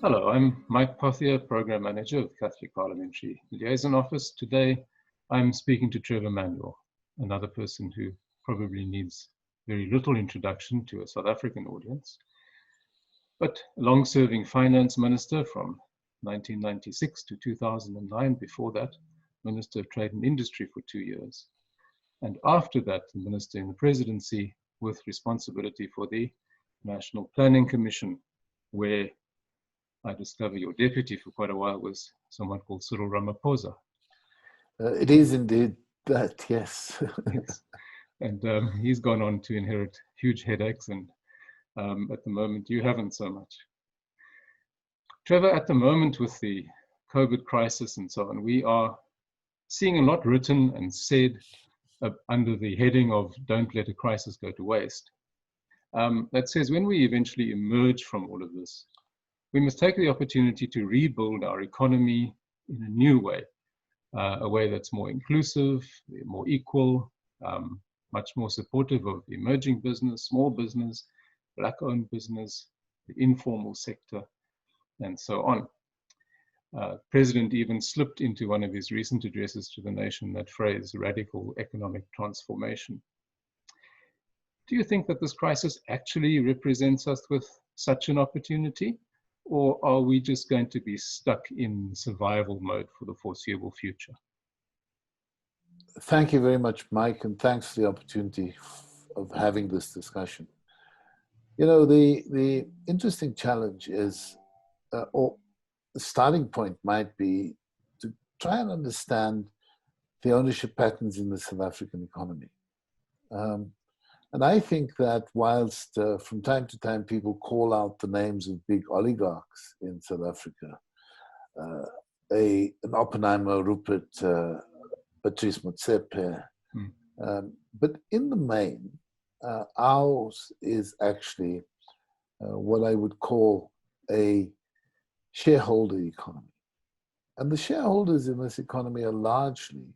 Hello, I'm Mike Pothier, Programme Manager of Catholic Parliamentary Liaison Office. Today, I'm speaking to Trevor Manuel, another person who probably needs very little introduction to a South African audience, but a long-serving finance minister from 1996 to 2009. Before that, Minister of Trade and Industry for 2 years. And after that, the Minister in the Presidency with responsibility for the National Planning Commission, where I discover your deputy for quite a while was someone called Cyril Ramaphosa. It is indeed that, yes. Yes. And he's gone on to inherit huge headaches, and at the moment you haven't so much. Trevor, at the moment with the COVID crisis and so on, we are seeing a lot written and said under the heading of "Don't let a crisis go to waste." That says when we eventually emerge from all of this, we must take the opportunity to rebuild our economy in a new way, a way that's more inclusive, more equal, much more supportive of emerging business, small business, Black-owned business, the informal sector, and so on. President even slipped into one of his recent addresses to the nation that phrase, radical economic transformation. Do you think that this crisis actually represents us with such an opportunity? Or are we just going to be stuck in survival mode for the foreseeable future? Thank you very much, Mike, and thanks for the opportunity of having this discussion. You know, the interesting challenge is, or the starting point might be to try and understand the ownership patterns in the South African economy. And I think that whilst from time to time people call out the names of big oligarchs in South Africa, an Oppenheimer, Rupert, Patrice Motsepe, but in the main, ours is actually what I would call a shareholder economy. And the shareholders in this economy are largely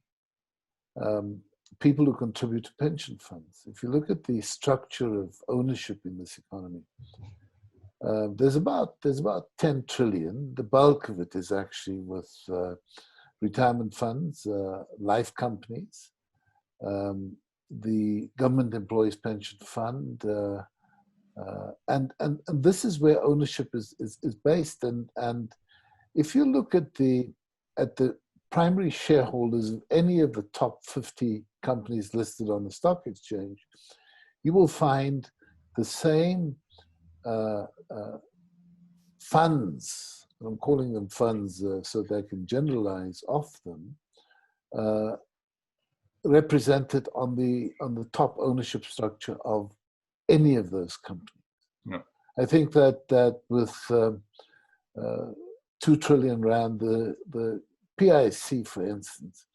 people who contribute to pension funds. If you look at the structure of ownership in this economy, there's about 10 trillion. The bulk of it is actually with retirement funds, life companies, the government employees pension fund, and this is where ownership is based. And if you look at the primary shareholders of any of the top 50 companies listed on the stock exchange, you will find the same funds, I'm calling them funds so that I can generalize off them, represented on the top ownership structure of any of those companies. Yeah. I think that with 2 trillion rand, the PIC, for instance,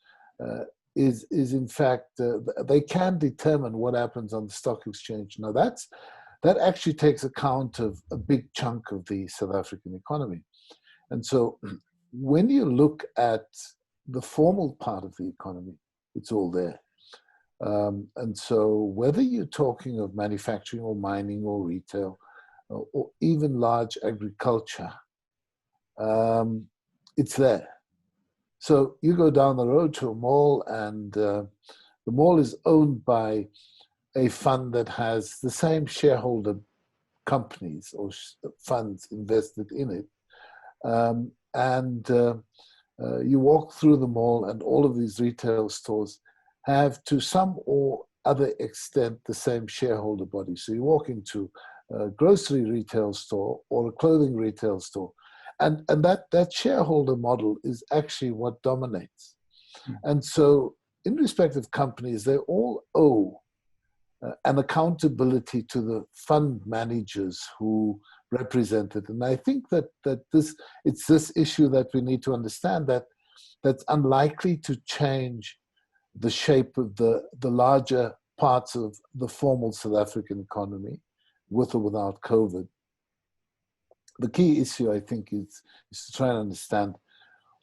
is in fact, they can determine what happens on the stock exchange. Now that actually takes account of a big chunk of the South African economy. And so when you look at the formal part of the economy, it's all there. And so whether you're talking of manufacturing or mining or retail or even large agriculture, it's there. So you go down the road to a mall, and the mall is owned by a fund that has the same shareholder companies or funds invested in it. You walk through the mall, and all of these retail stores have, to some or other extent, the same shareholder body. So you walk into a grocery retail store or a clothing retail store, and that shareholder model is actually what dominates. And so in respect of companies, they all owe an accountability to the fund managers who represent it. And I think that it's this issue that we need to understand, that's unlikely to change the shape of the larger parts of the formal South African economy, with or without COVID. The key issue, I think, is to try and understand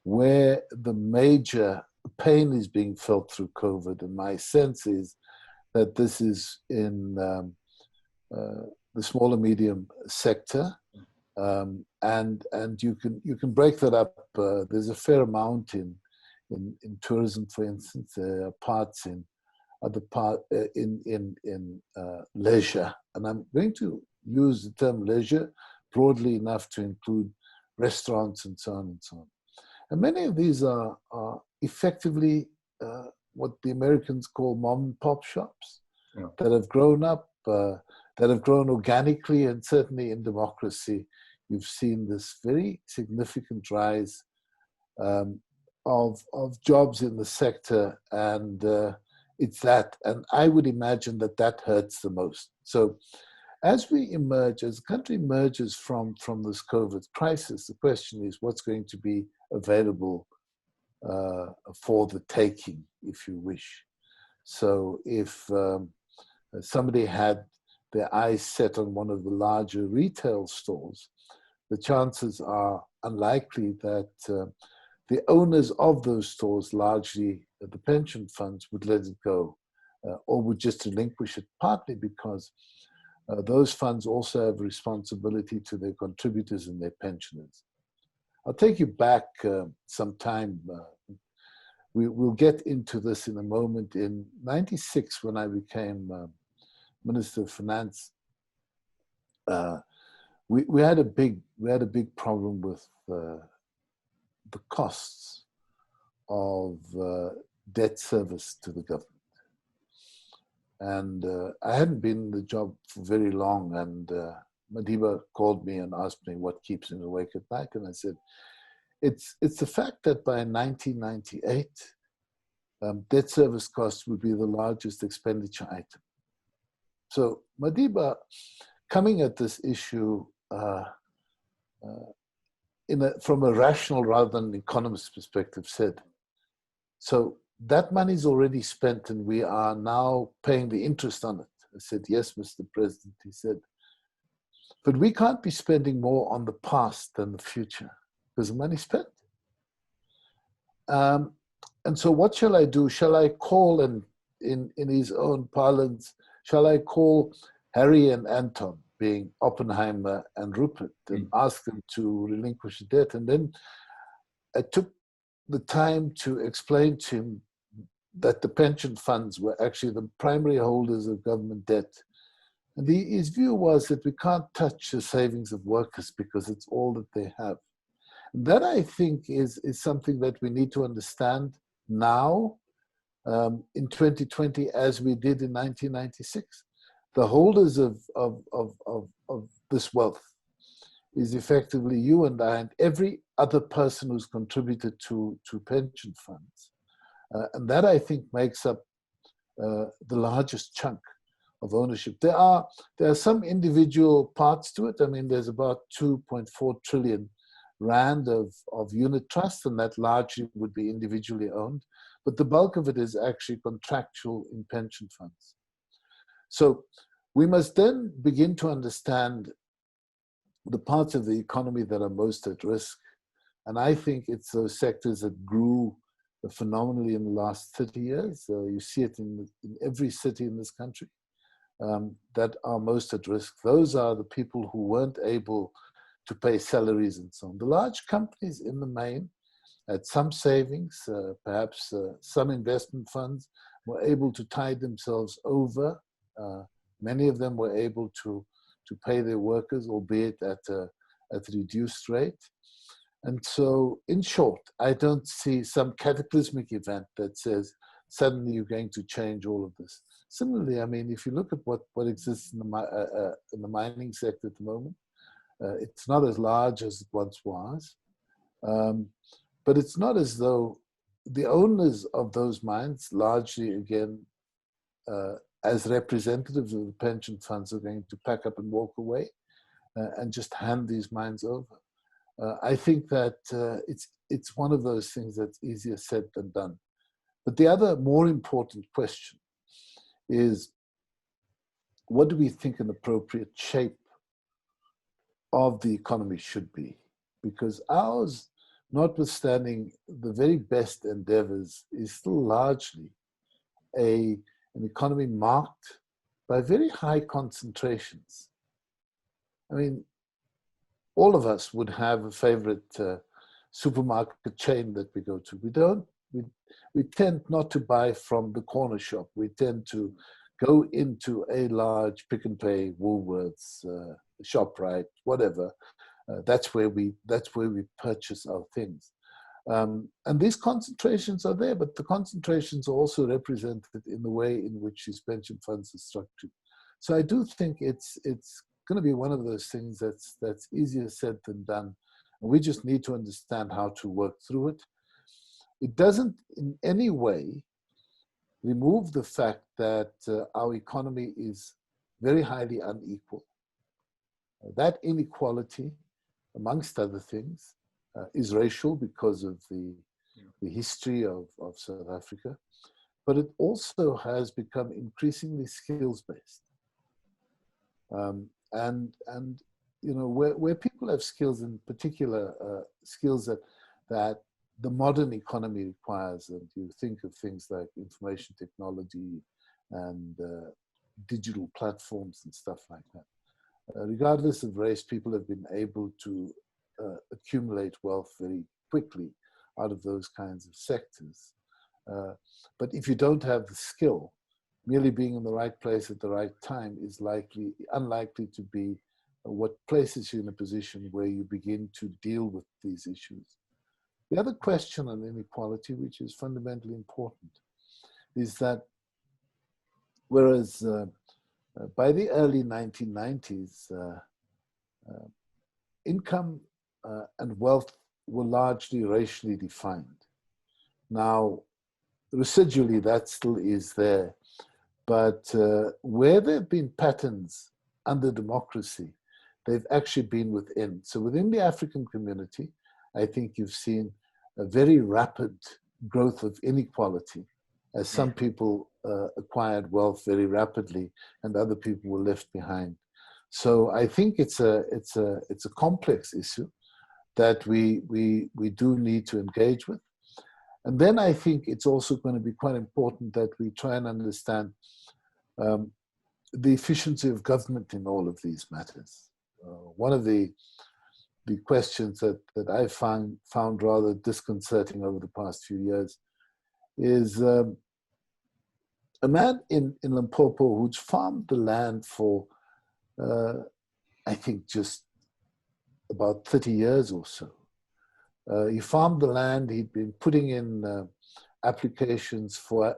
where the major pain is being felt through COVID. And my sense is that this is in the small and medium sector, And you can break that up. There's a fair amount in tourism, for instance. There are parts in other part in leisure, and I'm going to use the term leisure broadly enough to include restaurants and so on and so on. And many of these are effectively what the Americans call mom and pop shops, that have grown up, that have grown organically, and certainly in democracy, you've seen this very significant rise of jobs in the sector, and it's that. And I would imagine that hurts the most. So as we emerge, as the country emerges from this COVID crisis, the question is what's going to be available for the taking, if you wish. So if somebody had their eyes set on one of the larger retail stores, the chances are unlikely that the owners of those stores, largely the pension funds, would let it go or would just relinquish it, partly because those funds also have responsibility to their contributors and their pensioners. I'll take you back some time. We'll get into this in a moment. In '96, when I became Minister of Finance, we had a big problem with the costs of debt service to the government. And I hadn't been in the job for very long, and Madiba called me and asked me what keeps me awake at night, and I said, it's the fact that by 1998, debt service costs would be the largest expenditure item. So Madiba, coming at this issue from a rational rather than an economist perspective, said, so that money's already spent and we are now paying the interest on it. I said, yes, Mr. President. He said, but we can't be spending more on the past than the future because the money's spent. And so what shall I do? Shall I call, and in his own parlance, shall I call Harry and Anton, being Oppenheimer and Rupert, and ask them to relinquish the debt? And then I took the time to explain to him that the pension funds were actually the primary holders of government debt. And his view was that we can't touch the savings of workers because it's all that they have. And that, I think, is something that we need to understand now in 2020 as we did in 1996. The holders of this wealth is effectively you and I and every other person who's contributed to pension funds. And that, I think, makes up the largest chunk of ownership. There are some individual parts to it. I mean, there's about 2.4 trillion rand of unit trust, and that largely would be individually owned. But the bulk of it is actually contractual in pension funds. So we must then begin to understand the parts of the economy that are most at risk. And I think it's those sectors that grew phenomenally in the last 30 years. You see it in every city in this country that are most at risk. Those are the people who weren't able to pay salaries and so on. The large companies in the main had some savings, perhaps some investment funds, were able to tide themselves over. Many of them were able to pay their workers, albeit at a reduced rate. And so, in short, I don't see some cataclysmic event that says suddenly you're going to change all of this. Similarly, I mean, if you look at what exists in the mining sector at the moment, it's not as large as it once was, but it's not as though the owners of those mines, largely again, as representatives of the pension funds, are going to pack up and walk away and just hand these mines over. I think that it's one of those things that's easier said than done. But the other more important question is, what do we think an appropriate shape of the economy should be? Because ours, notwithstanding the very best endeavors, is still largely an economy marked by very high concentrations. I mean, all of us would have a favorite supermarket chain that we go to. We tend not to buy from the corner shop. We tend to go into a large Pick and Pay, Woolworths, ShopRite, whatever. That's where we purchase our things. And these concentrations are there, but the concentrations are also represented in the way in which these pension funds are structured. So I do think it's going to be one of those things that's easier said than done. And we just need to understand how to work through it. It doesn't in any way remove the fact that our economy is very highly unequal. That inequality, amongst other things, is racial because of the history of South Africa, but it also has become increasingly skills-based. And you know, where people have skills, in particular skills that the modern economy requires, and you think of things like information technology and digital platforms and stuff like that. Regardless of race, people have been able to accumulate wealth very quickly out of those kinds of sectors. But if you don't have the skill, merely being in the right place at the right time is unlikely to be what places you in a position where you begin to deal with these issues. The other question on inequality, which is fundamentally important, is that whereas by the early 1990s, income and wealth were largely racially defined. Now, residually, that still is there. But where there have been patterns under democracy, they've actually been within. So within the African community, I think you've seen a very rapid growth of inequality, as some people acquired wealth very rapidly and other people were left behind. So I think it's a complex issue that we do need to engage with. And then I think it's also going to be quite important that we try and understand the efficiency of government in all of these matters. One of the questions that I found rather disconcerting over the past few years is a man in Limpopo who's farmed the land for, I think, just about 30 years or so. He farmed the land. He'd been putting in applications for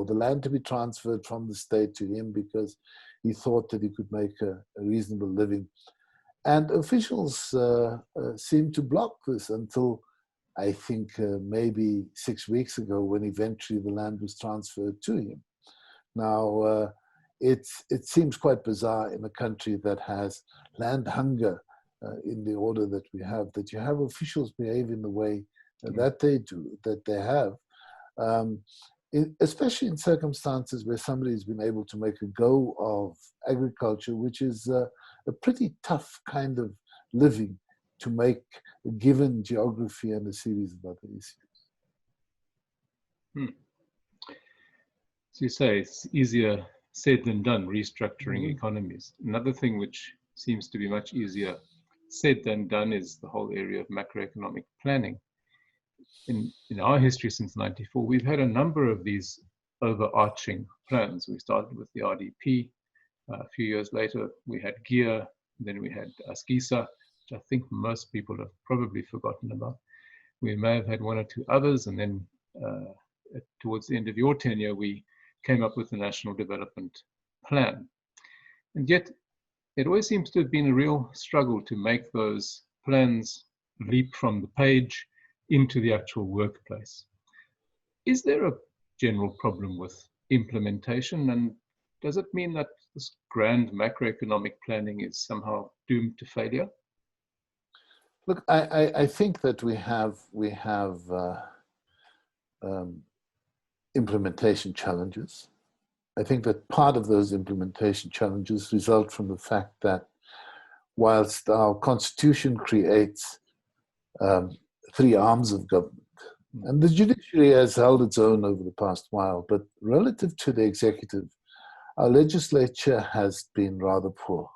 the land to be transferred from the state to him because he thought that he could make a reasonable living. And officials seemed to block this until, I think, maybe 6 weeks ago, when eventually the land was transferred to him. Now, it seems quite bizarre in a country that has land hunger in the order that we have, that you have officials behave in the way that they do, that they have, especially in circumstances where somebody's been able to make a go of agriculture, which is a pretty tough kind of living to make, given geography and a series of other issues. So you say it's easier said than done, restructuring economies. Another thing which seems to be much easier said than done is the whole area of macroeconomic planning. In our history since '94, we've had a number of these overarching plans. We started with the RDP. A few years later, we had GEAR. Then we had Kisa, which I think most people have probably forgotten about. We may have had one or two others. And then towards the end of your tenure, we came up with the National Development Plan. And yet, it always seems to have been a real struggle to make those plans leap from the page into the actual workplace. Is there a general problem with implementation, and does it mean that this grand macroeconomic planning is somehow doomed to failure? Look, I think that we have implementation challenges. I think that part of those implementation challenges result from the fact that whilst our constitution creates three arms of government, and the judiciary has held its own over the past while, but relative to the executive, our legislature has been rather poor.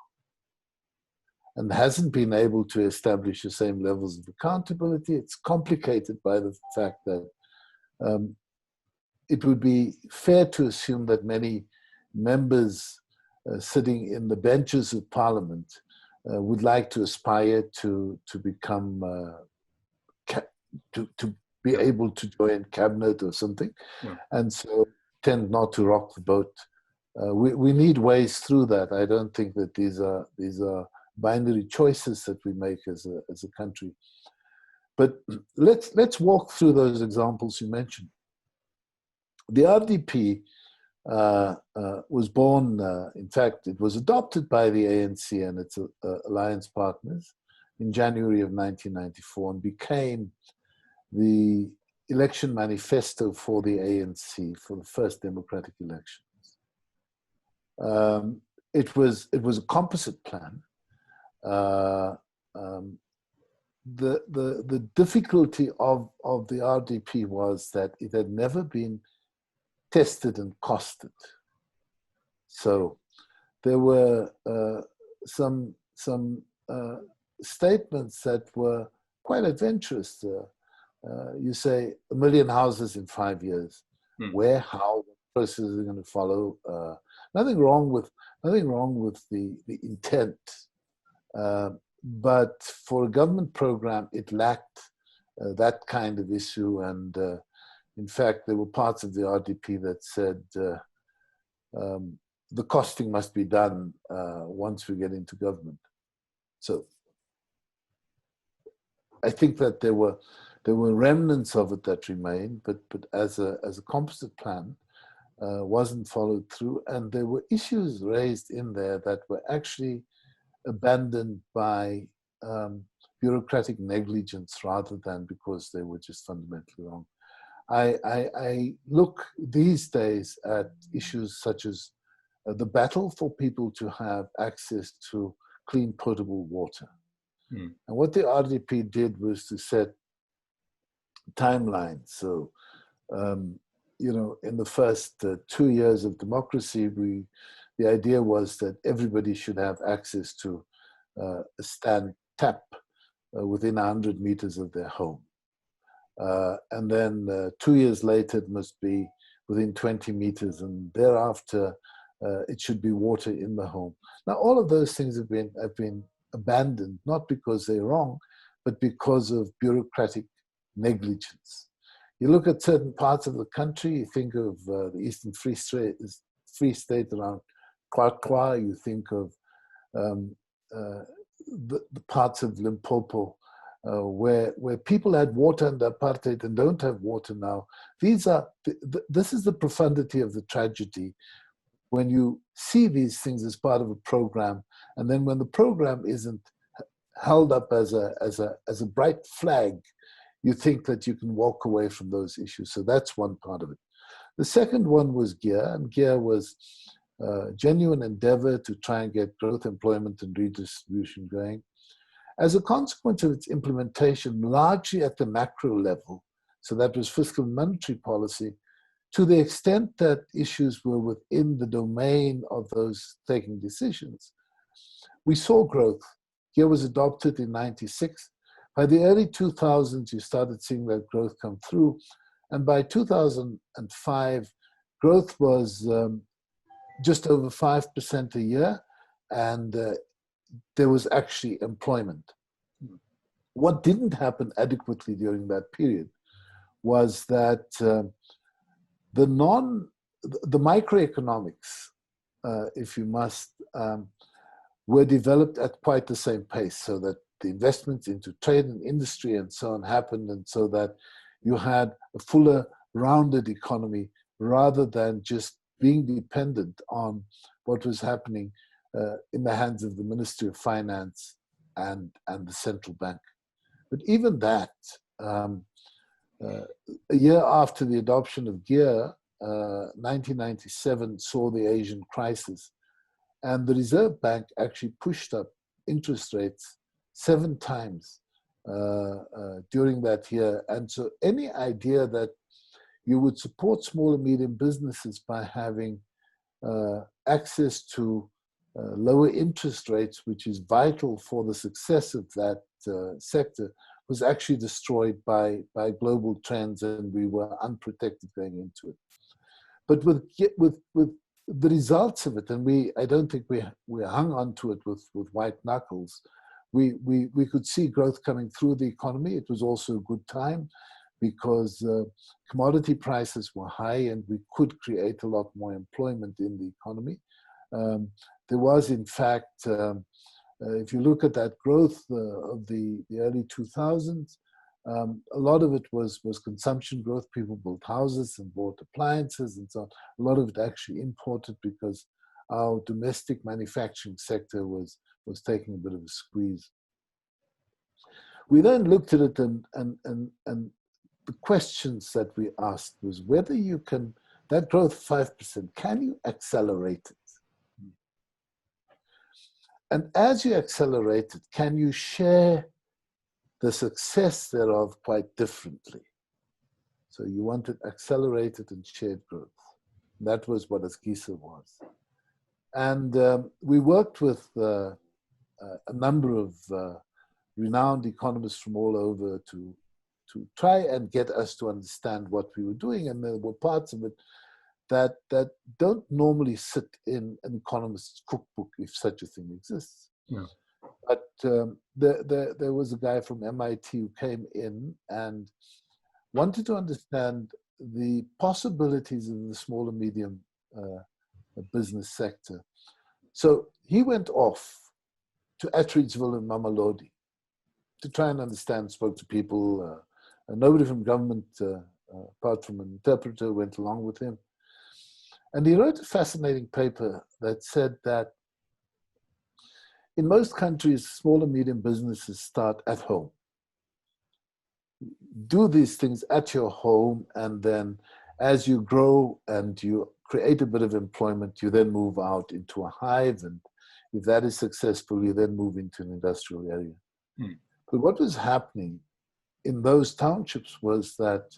and hasn't been able to establish the same levels of accountability. It's complicated by the fact that it would be fair to assume that many members sitting in the benches of Parliament would like to aspire to become to be able to join cabinet or something, and so tend not to rock the boat. We need ways through that. I don't think that these are binary choices that we make as a country. But let's walk through those examples you mentioned. The RDP was born, in fact, it was adopted by the ANC and its alliance partners in January of 1994 and became the election manifesto for the ANC for the first democratic elections. It was a composite plan. The difficulty of the RDP was that it had never been tested and costed. So there were some statements that were quite adventurous. You say 1 million houses in 5 years. Where, how, what process are going to follow? Nothing wrong with the intent, but for a government program, it lacked that kind of issue. And in fact, there were parts of the RDP that said the costing must be done once we get into government. So I think that there were remnants of it that remained, but as a composite plan, wasn't followed through, and there were issues raised in there that were actually abandoned by bureaucratic negligence rather than because they were just fundamentally wrong. I look these days at issues such as the battle for people to have access to clean potable water. And what the RDP did was to set timelines. So, in the first 2 years of democracy, the idea was that everybody should have access to a stand tap within 100 meters of their home. And then 2 years later, it must be within 20 meters, and thereafter, it should be water in the home. Now, all of those things have been abandoned, not because they're wrong, but because of bureaucratic negligence. You look at certain parts of the country, you think of the Eastern Free State around Kwakwa, you think of the parts of Limpopo where people had water under apartheid and don't have water now. This is the profundity of the tragedy when you see these things as part of a program, and then when the program isn't held up as a bright flag, you think that you can walk away from those issues. So that's one part of it. The second one was GEAR, and GEAR was a genuine endeavor to try and get growth, employment, and redistribution going. As a consequence of its implementation, largely at the macro level, so that was fiscal and monetary policy, to the extent that issues were within the domain of those taking decisions, we saw growth. GEAR was adopted in '96. By the early 2000s, you started seeing that growth come through. And by 2005, growth was just over 5% a year, and there was actually employment. What didn't happen adequately during that period was that the microeconomics, if you must, were developed at quite the same pace, so that the investments into trade and industry and so on happened, and so that you had a fuller, rounded economy rather than just being dependent on what was happening in the hands of the Ministry of Finance and the central bank. But even that, a year after the adoption of GEAR, 1997 saw the Asian crisis, and the Reserve Bank actually pushed up interest rates 7 times during that year. And so any idea that you would support small and medium businesses by having access to lower interest rates, which is vital for the success of that sector, was actually destroyed by global trends, and we were unprotected going into it. But with the results of it, and I don't think we hung on to it with white knuckles. We could see growth coming through the economy. It was also a good time because commodity prices were high, and we could create a lot more employment in the economy. There was, in fact, if you look at that growth of the early 2000s, a lot of it was consumption growth. People built houses and bought appliances and so on. A lot of it actually imported because our domestic manufacturing sector was taking a bit of a squeeze. We then looked at it, and the questions that we asked was whether you can, that growth 5%, can you accelerate it? And as you accelerate it, can you share the success thereof quite differently? So you wanted accelerated and shared growth. That was what Kisa was. And we worked with a number of renowned economists from all over to try and get us to understand what we were doing. And there were parts of it that don't normally sit in an economist's cookbook, if such a thing exists. Yeah. But there was a guy from MIT who came in and wanted to understand the possibilities in the small and medium business sector. So he went off to Atteridgeville and Mamelodi to try and understand, spoke to people. And nobody from government, apart from an interpreter, went along with him. And he wrote a fascinating paper that said that in most countries, small and medium businesses start at home. Do these things at your home, and then as you grow and you create a bit of employment, you then move out into a hive, and if that is successful, you then move into an industrial area. But what was happening in those townships was that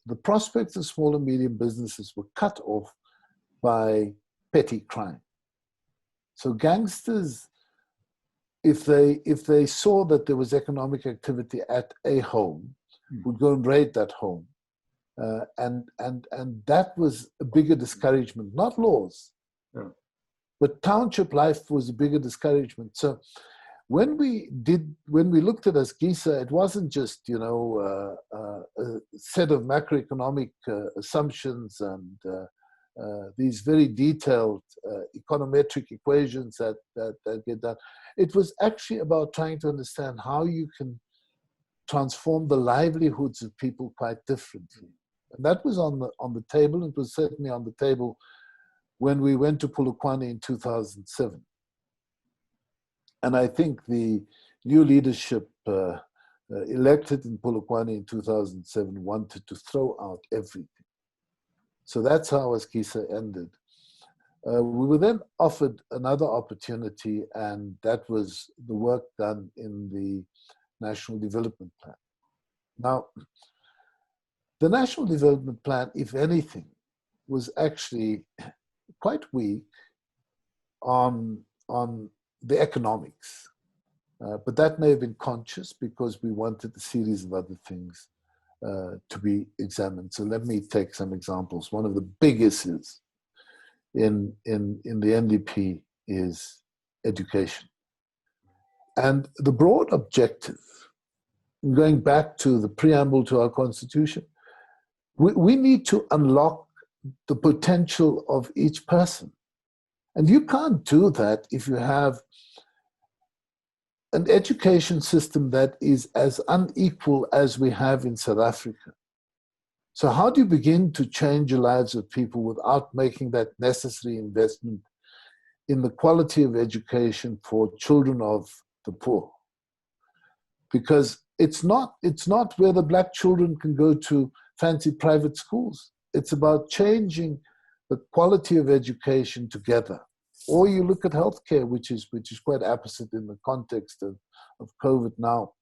the prospects of small and medium businesses were cut off by petty crime. So gangsters, if they saw that there was economic activity at a home, would go and raid that home. And that was a bigger discouragement, not laws, but township life was a bigger discouragement. So when we looked at Kisa, it wasn't just, a set of macroeconomic assumptions and these very detailed econometric equations that get done. It was actually about trying to understand how you can transform the livelihoods of people quite differently. And that was on the table. It was certainly on the table when we went to Polokwane in 2007. And I think the new leadership elected in Polokwane in 2007 wanted to throw out everything. So that's how Kisa ended. We were then offered another opportunity, and that was the work done in the National Development Plan. Now, the National Development Plan, if anything, was actually quite weak on the economics. But that may have been conscious because we wanted a series of other things to be examined. So let me take some examples. One of the biggest is in the NDP is education. And the broad objective, going back to the preamble to our Constitution, we need to unlock the potential of each person. And you can't do that if you have an education system that is as unequal as we have in South Africa. So how do you begin to change the lives of people without making that necessary investment in the quality of education for children of the poor? Because it's not whether black children can go to fancy private schools. It's about changing the quality of education together. Or you look at healthcare, which is quite opposite in the context of COVID now.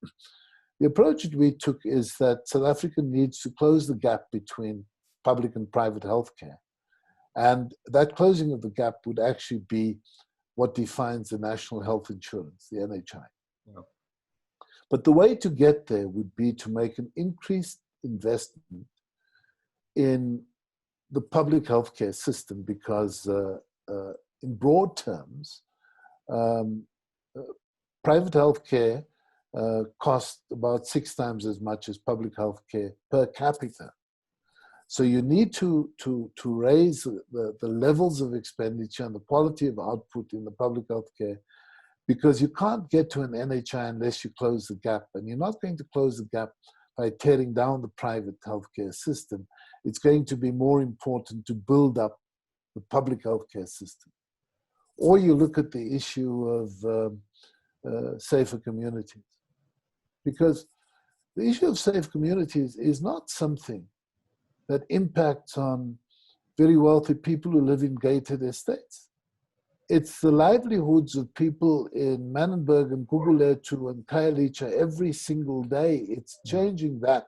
The approach that we took is that South Africa needs to close the gap between public and private healthcare. And that closing of the gap would actually be what defines the national health insurance, the NHI. Yeah. But the way to get there would be to make an increased investment in the public healthcare system, because in broad terms, private healthcare costs about 6 times as much as public healthcare per capita. So you need to raise the levels of expenditure and the quality of output in the public healthcare, because you can't get to an NHI unless you close the gap. And you're not going to close the gap by tearing down the private healthcare system. It's going to be more important to build up the public healthcare system. Or you look at the issue of safer communities. Because the issue of safe communities is not something that impacts on very wealthy people who live in gated estates. It's the livelihoods of people in Manenberg and Guguletu and Khayelitsha every single day. It's changing that,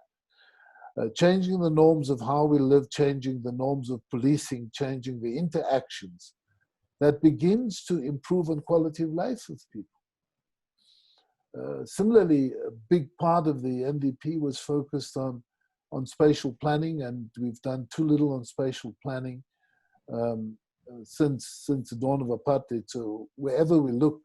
changing the norms of how we live, changing the norms of policing, changing the interactions that begins to improve on quality of life of people. Similarly, a big part of the NDP was focused on spatial planning, and we've done too little on spatial planning since the dawn of apartheid. So wherever we look,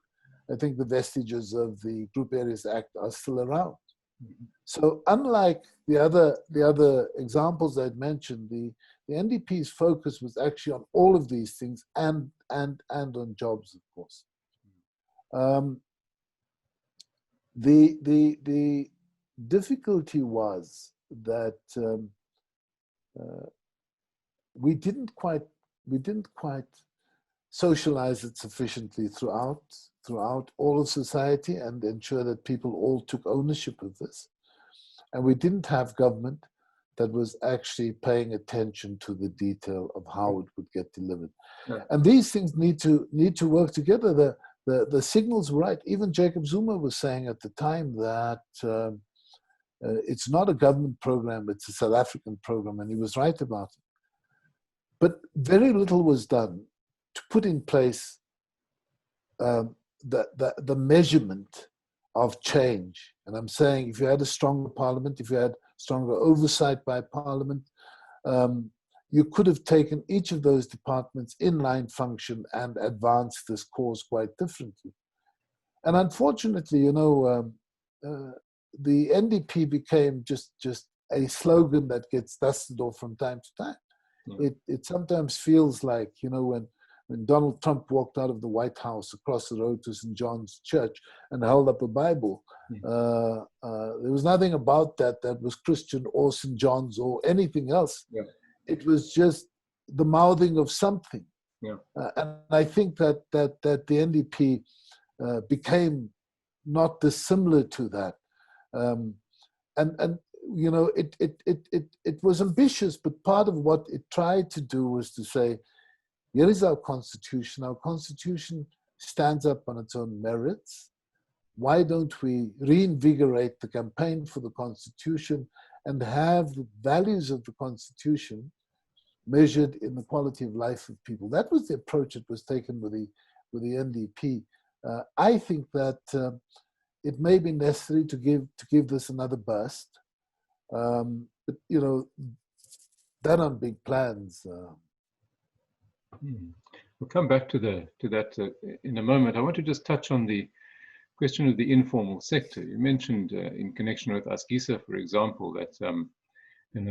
I think the vestiges of the Group Areas Act are still around. Mm-hmm. So unlike the other examples I'd mentioned, the NDP's focus was actually on all of these things and on jobs, of course. The difficulty was that we didn't quite socialize it sufficiently throughout all of society and ensure that people all took ownership of this. And we didn't have government that was actually paying attention to the detail of how it would get delivered. Yeah. And these things need to work together. The signals were right. Even Jacob Zuma was saying at the time that it's not a government program, it's a South African program, and he was right about it. But very little was done to put in place the measurement of change. And I'm saying, if you had a stronger parliament, if you had stronger oversight by parliament, you could have taken each of those departments in line function and advanced this cause quite differently. And unfortunately, the NDP became just a slogan that gets dusted off from time to time. Yeah. It sometimes feels like, when Donald Trump walked out of the White House across the road to St. John's Church and held up a Bible, there was nothing about that was Christian or St. John's or anything else. Yeah. It was just the mouthing of something. Yeah. And I think that the NDP became not dissimilar to that. It was ambitious, but part of what it tried to do was to say, here is our constitution. Our constitution stands up on its own merits. Why don't we reinvigorate the campaign for the constitution and have the values of the constitution measured in the quality of life of people? That was the approach that was taken with the NDP. I think that it may be necessary to give this another burst, but that on big plans. We'll come back to that in a moment. I want to just touch on the question of the informal sector. You mentioned in connection with Kisa, for example, that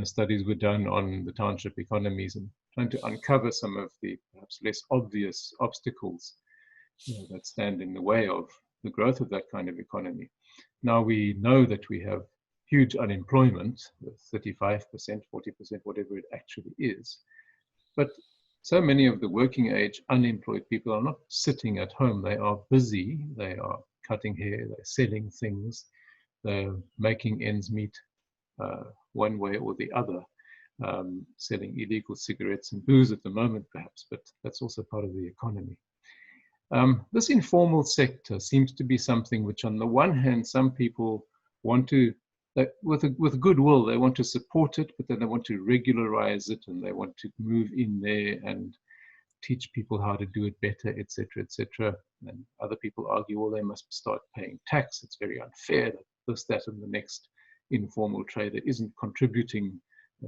studies were done on the township economies and trying to uncover some of the perhaps less obvious obstacles that stand in the way of the growth of that kind of economy. Now we know that we have huge unemployment, 35%, 40%, whatever it actually is. But so many of the working age unemployed people are not sitting at home. They are busy. They are cutting hair. They're selling things. They're making ends meet one way or the other, selling illegal cigarettes and booze at the moment, perhaps, but that's also part of the economy. This informal sector seems to be something which, on the one hand, some people want to with goodwill, they want to support it, but then they want to regularize it, and they want to move in there and teach people how to do it better, etc., etc. And other people argue, well, they must start paying tax. It's very unfair that this, that, and the next informal trader isn't contributing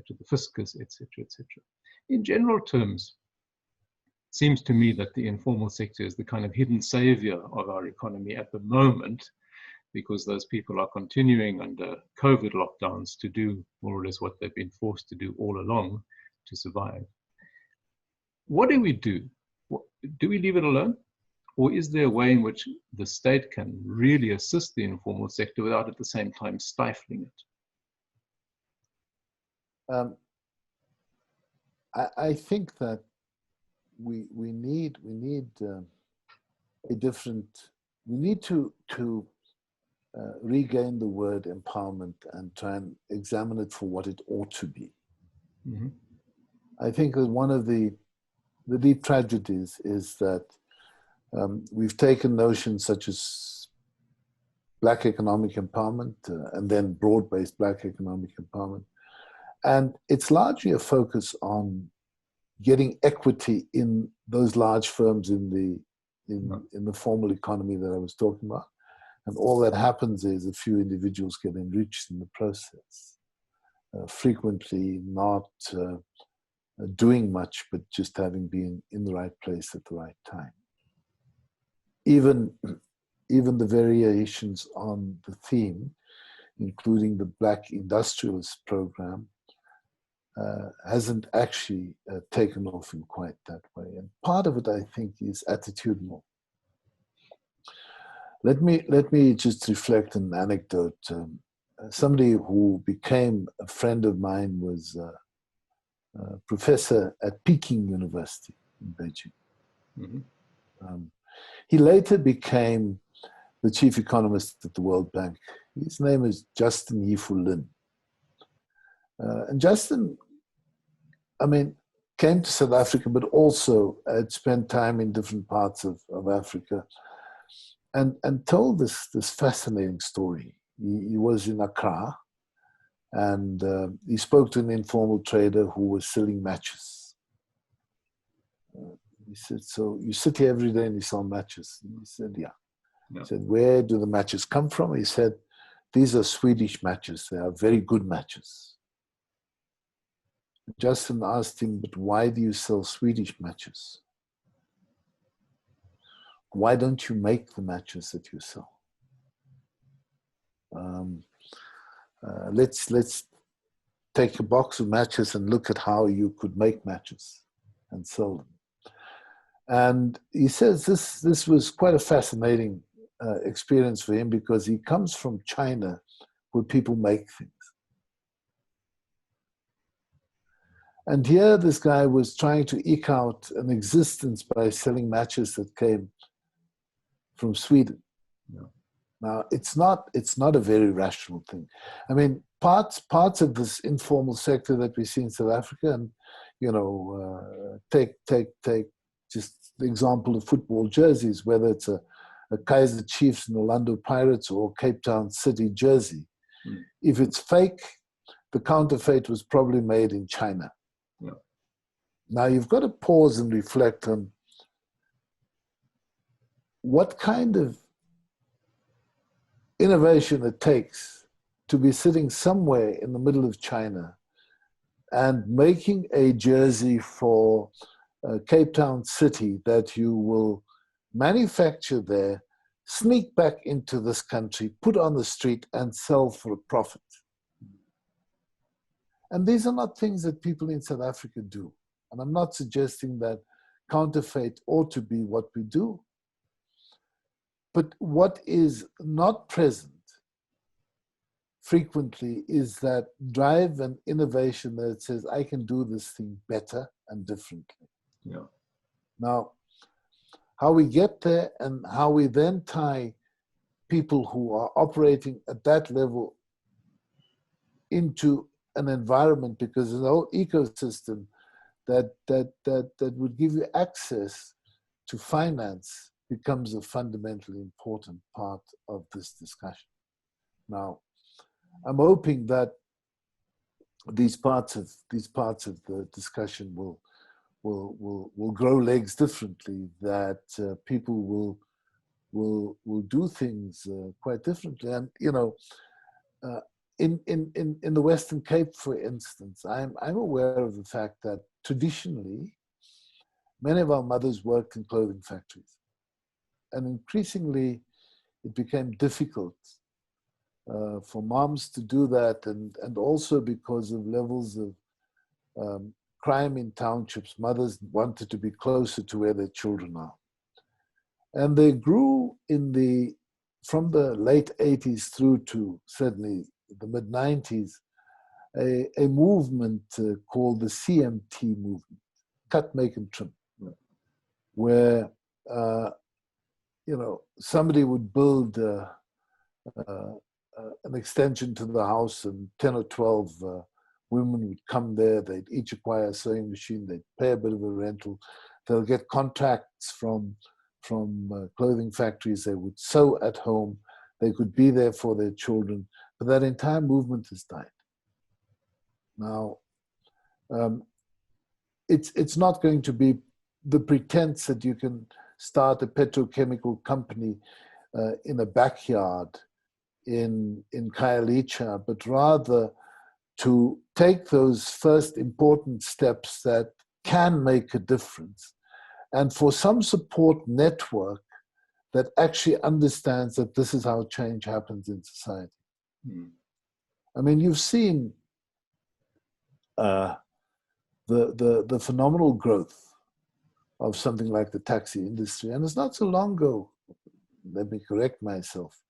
to the fiscus, etc., etc. In general terms, it seems to me that the informal sector is the kind of hidden savior of our economy at the moment, because those people are continuing under COVID lockdowns to do more or less what they've been forced to do all along to survive. What do we do? Do we leave it alone? Or is there a way in which the state can really assist the informal sector without at the same time stifling it? I think that we need a different. We need to regain the word empowerment and try and examine it for what it ought to be. Mm-hmm. I think that one of the deep tragedies is that we've taken notions such as Black economic empowerment and then broad-based Black economic empowerment, and it's largely a focus on getting equity in those large firms in the formal economy that I was talking about. And all that happens is a few individuals get enriched in the process, frequently not doing much, but just having been in the right place at the right time. Even the variations on the theme, including the Black Industrialist Program, hasn't actually taken off in quite that way. And part of it, I think, is attitudinal. Let me just reflect an anecdote. Somebody who became a friend of mine was a professor at Peking University in Beijing. Mm-hmm. He later became the chief economist at the World Bank. His name is Justin Yifu Lin. And Justin, came to South Africa, but also had spent time in different parts of Africa. And told this fascinating story. He was in Accra, and he spoke to an informal trader who was selling matches. He said, "So you sit here every day and you sell matches?" And he said, "Yeah." No. He said, "Where do the matches come from?" He said, "These are Swedish matches. They are very good matches." Justin asked him, "But why do you sell Swedish matches? Why don't you make the matches that you sell? Let's take a box of matches and look at how you could make matches and sell them." And he says this was quite a fascinating experience for him, because he comes from China, where people make things. And here this guy was trying to eke out an existence by selling matches that came from Sweden. Yeah. Now, it's not a very rational thing. Parts of this informal sector that we see in South Africa, and take just the example of football jerseys, whether it's a Kaizer Chiefs and Orlando Pirates or Cape Town City jersey. Mm. If it's fake, the counterfeit was probably made in China. Yeah. Now, you've got to pause and reflect on what kind of innovation it takes to be sitting somewhere in the middle of China and making a jersey for Cape Town City that you will manufacture there, sneak back into this country, put on the street, and sell for a profit. And these are not things that people in South Africa do. And I'm not suggesting that counterfeit ought to be what we do. But what is not present frequently is that drive and innovation that says, I can do this thing better and differently. Yeah. Now, how we get there and how we then tie people who are operating at that level into an environment, because there's a whole ecosystem that would give you access to finance, becomes a fundamentally important part of this discussion. Now, I'm hoping that these parts of the discussion will grow legs differently. That people will do things quite differently. And in the Western Cape, for instance, I'm aware of the fact that traditionally many of our mothers worked in clothing factories, and increasingly it became difficult for moms to do that, and also because of levels of crime in townships, mothers wanted to be closer to where their children are. And they grew from the late 80s through to certainly the mid-90s, a movement called the CMT movement, cut, make, and trim, where somebody would build an extension to the house, and 10 or 12 women would come there. They'd each acquire a sewing machine. They'd pay a bit of a rental. They'll get contracts from clothing factories. They would sew at home. They could be there for their children. But that entire movement has died. Now, it's not going to be the pretense that you can start a petrochemical company in a backyard in Khayelitsha, but rather to take those first important steps that can make a difference, and for some support network that actually understands that this is how change happens in society. I mean, you've seen the phenomenal growth of something like the taxi industry, and it's not so long ago. Let me correct myself.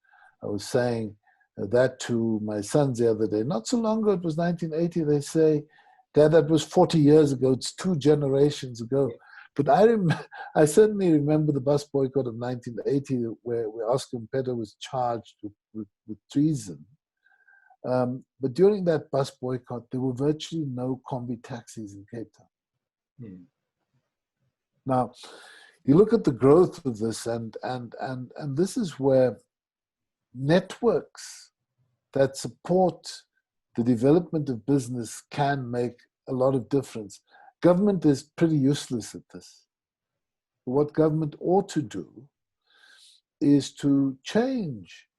I was saying that to my sons the other day. Not so long ago, it was 1980. They say, "Dad, that was 40 years ago. It's 2 generations ago." But I certainly remember the bus boycott of 1980, where Oscar Mpeda was charged with treason. But during that bus boycott, there were virtually no combi taxis in Cape Town. Now, you look at the growth of this, and this is where networks that support the development of business can make a lot of difference. Government is pretty useless at this. What government ought to do is to change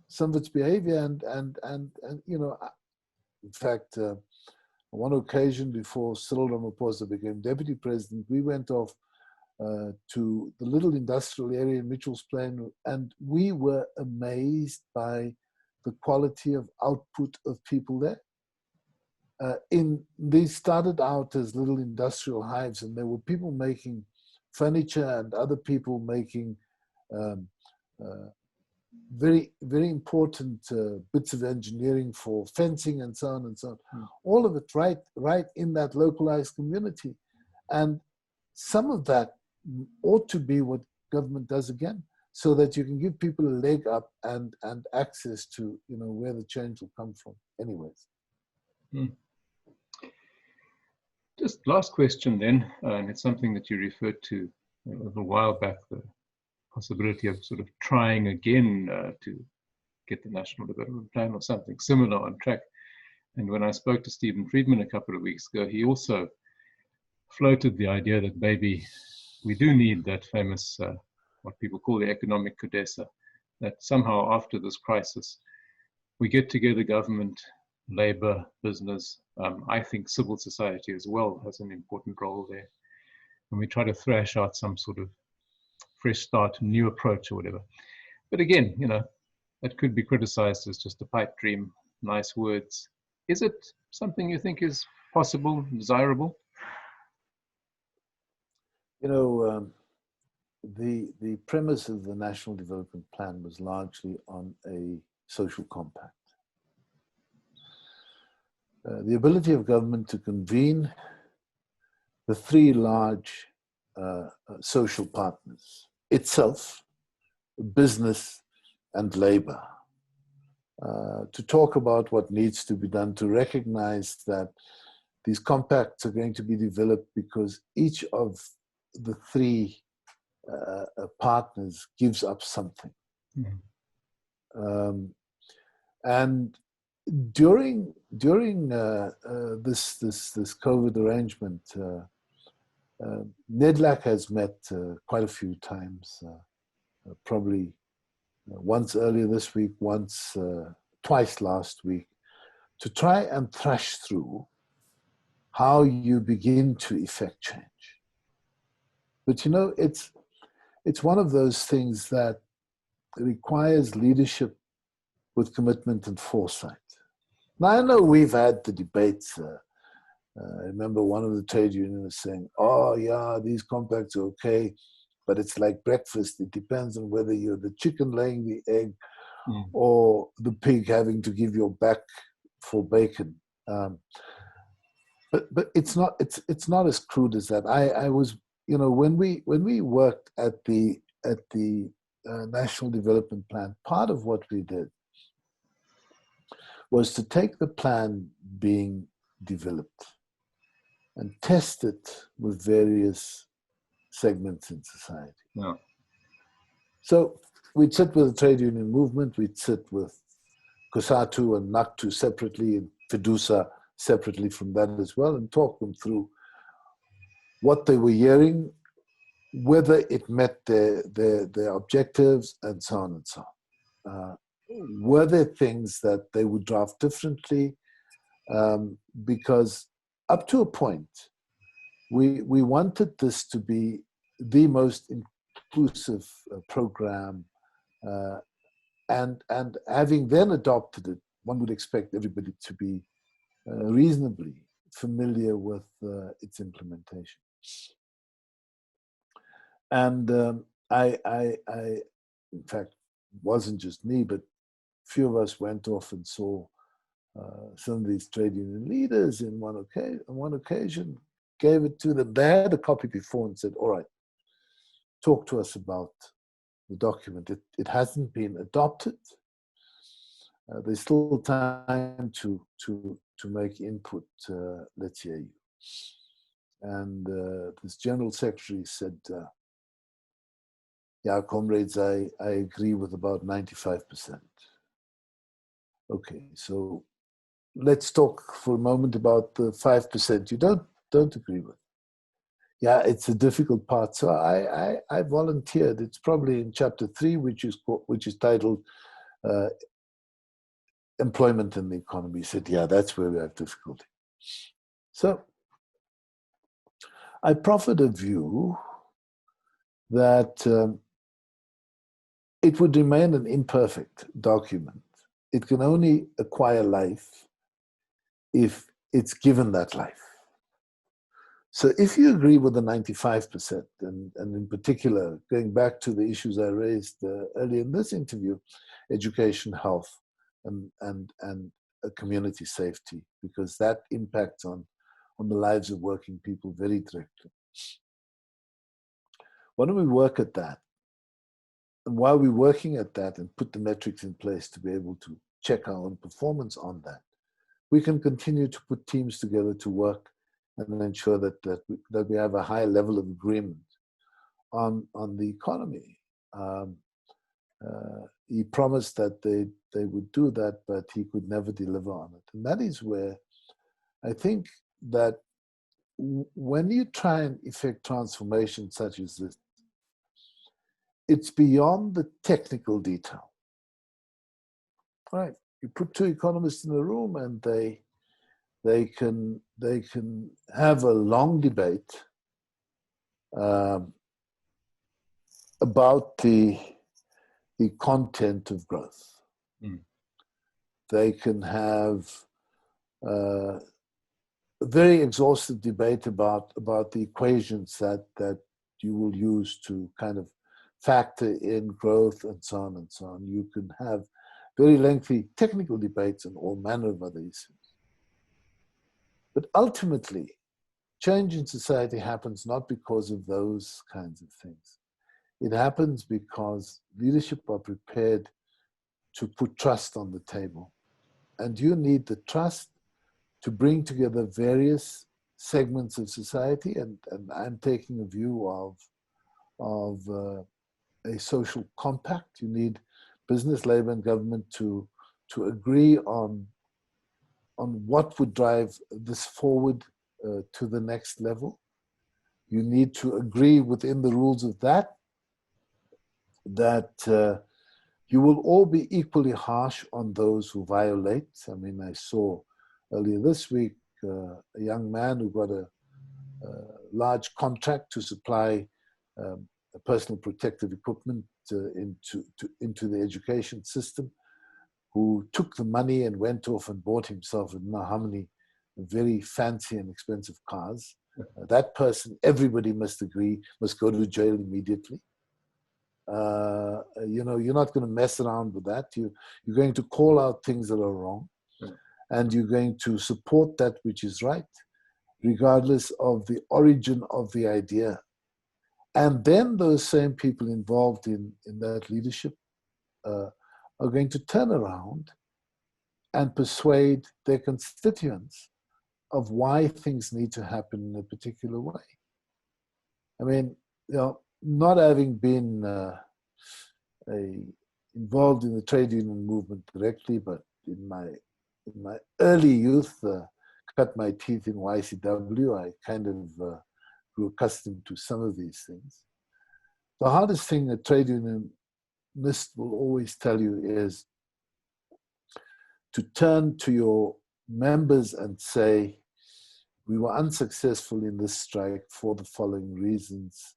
some of its behavior, and in fact, on one occasion before Cyril Ramaphosa became deputy president, we went off to the little industrial area in Mitchell's Plain, and we were amazed by the quality of output of people there. They started out as little industrial hives, and there were people making furniture and other people making very, very important bits of engineering for fencing and so on and so on. All of it right in that localized community. And some of that ought to be what government does again, so that you can give people a leg up and access to where the change will come from. Anyways. Just last question then, and it's something that you referred to a little while back, the possibility of sort of trying again to get the National Development Plan or something similar on track. And when I spoke to Stephen Friedman a couple of weeks ago, he also floated the idea that maybe we do need that famous, what people call the economic Edessa, that somehow after this crisis, we get together government, labor, business, I think civil society as well has an important role there. And we try to thrash out some sort of fresh start, new approach or whatever. But again, that could be criticized as just a pipe dream, nice words. Is it something you think is possible, desirable? The premise of the National Development Plan was largely on a social compact. The ability of government to convene the 3 large social partners, itself, business, and labor, to talk about what needs to be done, to recognize that these compacts are going to be developed because each of the 3 partners gives up something. And during this COVID arrangement, NEDLAC has met quite a few times, probably once earlier this week, twice last week, to try and thrash through how you begin to effect change. But you know, it's one of those things that requires leadership with commitment and foresight. Now, I know we've had the debates. I remember one of the trade unionists saying, oh yeah, these compacts are okay, but it's like breakfast. It depends on whether you're the chicken laying the egg or the pig having to give your back for bacon. But it's not as crude as that. I was, you know, when we worked at the National Development Plan, part of what we did was to take the plan being developed and test it with various segments in society. Yeah. So we'd sit with the trade union movement, we'd sit with COSATU and NACTU separately, and FIDUSA separately from that as well, and talk them through what they were hearing, whether it met their objectives, and so on and so on. Were there things that they would draft differently? Because up to a point, we wanted this to be the most inclusive program, and having then adopted it, one would expect everybody to be reasonably familiar with its implementation. And I, in fact, wasn't just me, but few of us went off and saw some of these trade union leaders on one occasion, gave it to them. They had a copy before and said, all right, talk to us about the document. It hasn't been adopted. There's still time to make input. Let's hear you. And this general secretary said, yeah, comrades, I agree with about 95%. Okay, so let's talk for a moment about the 5% you don't agree with. Yeah, it's a difficult part. So I volunteered. It's probably in chapter 3, which is titled Employment in the Economy. He said, yeah, that's where we have difficulty. So I proffered a view that it would remain an imperfect document. It can only acquire life if it's given that life. So if you agree with the 95%, and in particular, going back to the issues I raised earlier in this interview, education, health, and community safety, because that impacts on the lives of working people very directly. Why don't we work at that? And while we're working at that and put the metrics in place to be able to check our own performance on that, we can continue to put teams together to work and ensure that we have a high level of agreement on the economy. He promised that they would do that, but he could never deliver on it. And that is where I think that when you try and effect transformation such as this, it's beyond the technical detail. Right? You put two economists in a room and they can have a long debate about the content of growth. They can have a very exhaustive debate about the equations that you will use to kind of factor in growth and so on and so on. You can have very lengthy technical debates on all manner of other issues. But ultimately, change in society happens not because of those kinds of things. It happens because leadership are prepared to put trust on the table. And you need the trust to bring together various segments of society. And I'm taking a view of a social compact. You need business, labor, and government to agree on what would drive this forward to the next level. You need to agree within the rules of that you will all be equally harsh on those who violate. I mean, I saw earlier this week a young man who got a large contract to supply personal protective equipment into the education system, who took the money and went off and bought himself and know how many very fancy and expensive cars. That person, everybody must agree, must go to jail immediately. You know, you're not going to mess around with that. You're going to call out things that are wrong, and you're going to support that which is right, regardless of the origin of the idea. And then those same people involved in that leadership are going to turn around and persuade their constituents of why things need to happen in a particular way. I mean, you know, not having been involved in the trade union movement directly, but in my early youth, cut my teeth in YCW, I kind of grew accustomed to some of these things. The hardest thing a trade unionist will always tell you is to turn to your members and say, we were unsuccessful in this strike for the following reasons.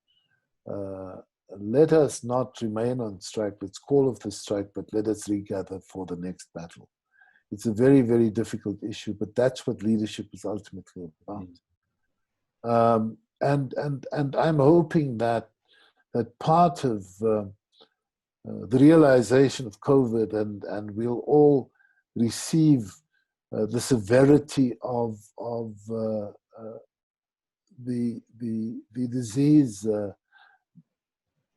Let us not remain on strike. Let's call off the strike, but let us regather for the next battle. It's a very, very difficult issue, but that's what leadership is ultimately about. And I'm hoping that part of the realization of COVID and we'll all receive the severity of the disease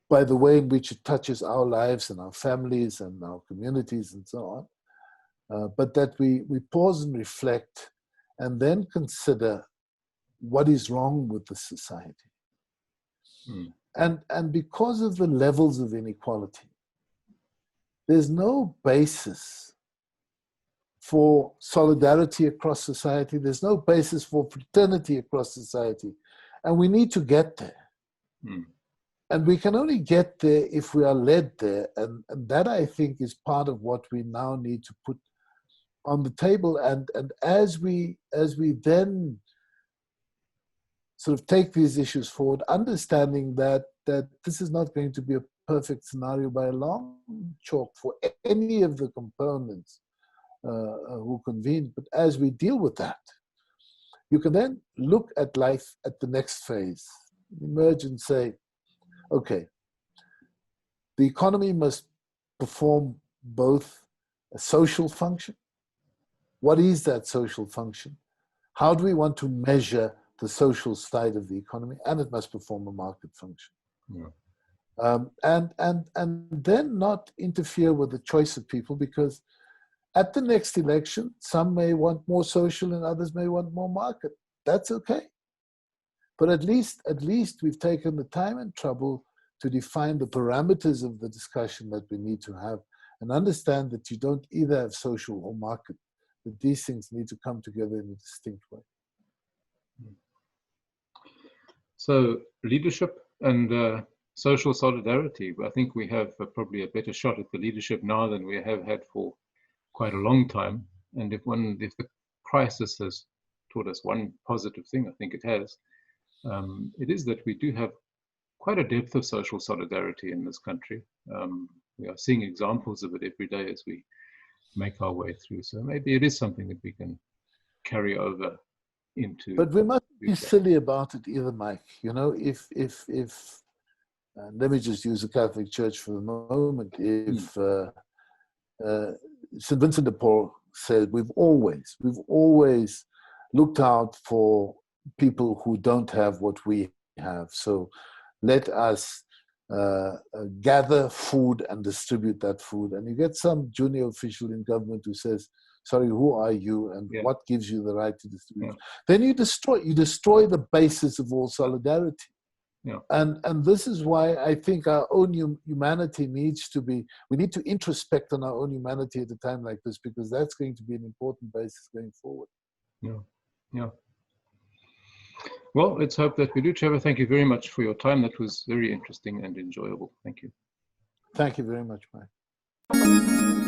by the way in which it touches our lives and our families and our communities and so on, but that we pause and reflect and then consider what is wrong with the society. And because of the levels of inequality, there's no basis for solidarity across society. There's no basis for fraternity across society. And we need to get there. And we can only get there if we are led there. And that, I think, is part of what we now need to put on the table. And as we then sort of take these issues forward, understanding that this is not going to be a perfect scenario by a long chalk for any of the components who convene. But as we deal with that, you can then look at life at the next phase, emerge and say, okay, the economy must perform both a social function. What is that social function? How do we want to measure the social side of the economy? And it must perform a market function. And then not interfere with the choice of people, because at the next election, some may want more social and others may want more market. That's okay. But at least we've taken the time and trouble to define the parameters of the discussion that we need to have and understand that you don't either have social or market, that these things need to come together in a distinct way. So leadership and social solidarity, I think we have probably a better shot at the leadership now than we have had for quite a long time. And if the crisis has taught us one positive thing, I think it has, it is that we do have quite a depth of social solidarity in this country. We are seeing examples of it every day as we make our way through. So maybe it is something that we can carry over into. But we mustn't be silly about it either, Mike. You know, if let me just use the Catholic Church for the moment. If St. Vincent de Paul said, we've always looked out for people who don't have what we have. So let us gather food and distribute that food. And you get some junior official in government who says, sorry, who are you and what gives you the right to distribute? Then you destroy the basis of all solidarity. Yeah. And this is why I think our own humanity needs to be, we need to introspect on our own humanity at a time like this, because that's going to be an important basis going forward. Yeah, yeah. Well, let's hope that we do. Trevor, thank you very much for your time. That was very interesting and enjoyable. Thank you. Thank you very much, Mike.